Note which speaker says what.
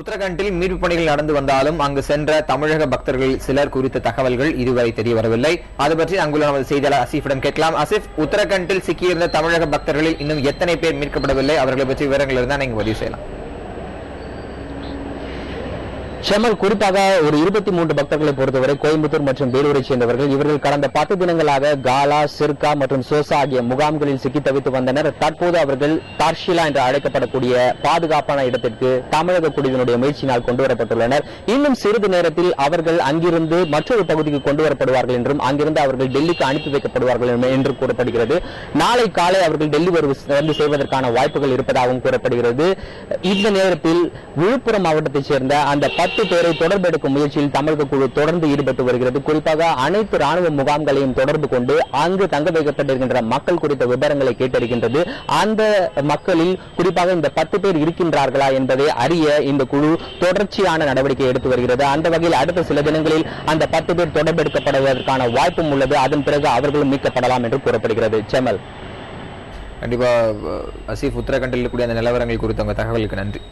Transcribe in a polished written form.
Speaker 1: உத்தரகாண்டில் மீட்பு பணிகள் நடந்து வந்தாலும் அங்கு சென்ற தமிழக பக்தர்கள் சிலர் குறித்த தகவல்கள் இதுவரை தெரிய வரவில்லை. அது பற்றி அங்குள்ள நமது செய்தியாளர் அசீஃபிடம் கேட்கலாம். அசீஃப், உத்தரகாண்டில் சிக்கியிருந்த தமிழக பக்தர்களில் இன்னும் எத்தனை பேர் மீட்கப்படவில்லை? அவர்களை பற்றி விவரங்கள் இருந்தால் நீங்க பதிவு செய்யலாம்.
Speaker 2: ஷெமல், குறிப்பாக ஒரு 23 பக்தர்களை பொறுத்தவரை கோயம்புத்தூர் மற்றும் வேலூரை சேர்ந்தவர்கள். இவர்கள் கடந்த 10 தினங்களாக காலா, சிர்கா மற்றும் சோசா ஆகிய முகாம்களில் சிக்கி தவித்து வந்தனர். தற்போது அவர்கள் தார்ஷிலா என்று அழைக்கப்படக்கூடிய பாதுகாப்பான இடத்திற்கு தமிழக குடியினுடைய முயற்சியினால் கொண்டு வரப்பட்டுள்ளனர். இன்னும் சிறிது நேரத்தில் அவர்கள் அங்கிருந்து மற்றொரு பகுதிக்கு கொண்டு வரப்படுவார்கள் என்றும் அங்கிருந்து அவர்கள் டெல்லிக்கு அனுப்பி வைக்கப்படுவார்கள் என்று கூறப்படுகிறது. நாளை காலை அவர்கள் டெல்லி வந்து செய்வதற்கான வாய்ப்புகள் இருப்பதாகவும் கூறப்படுகிறது. இந்த நேரத்தில் விழுப்புரம் மாவட்டத்தைச் சேர்ந்த அந்த 10 பேரை தொடர்பு எடுக்கும் முயற்சியில் தமிழக குழு தொடர்ந்து ஈடுபட்டு வருகிறது. குறிப்பாக அனைத்து ராணுவ முகாம்களையும் தொடர்பு கொண்டு அங்கு தங்க வைக்கப்பட்டிருக்கின்ற மக்கள் குறித்த விவரங்களை கேட்டறிகின்றது. அந்த மக்களில் குறிப்பாக இந்த 10 பேர் இருக்கின்றார்களா என்பதை அறிய இந்த குழு தொடர்ச்சியான நடவடிக்கை எடுத்து வருகிறது. அந்த வகையில் அடுத்த சில தினங்களில் அந்த 10 பேர் தொடர்பு எடுக்கப்படுவதற்கான வாய்ப்பும் உள்ளது. அதன் பிறகு அவர்களும் மீட்கப்படலாம் என்று கூறப்படுகிறது. செமல்,
Speaker 1: கண்டிப்பா அசீஃப், உத்தரகாண்டில் இருக்கக்கூடிய அந்த நிலவரங்கள் குறித்த உங்க தகவலுக்கு நன்றி.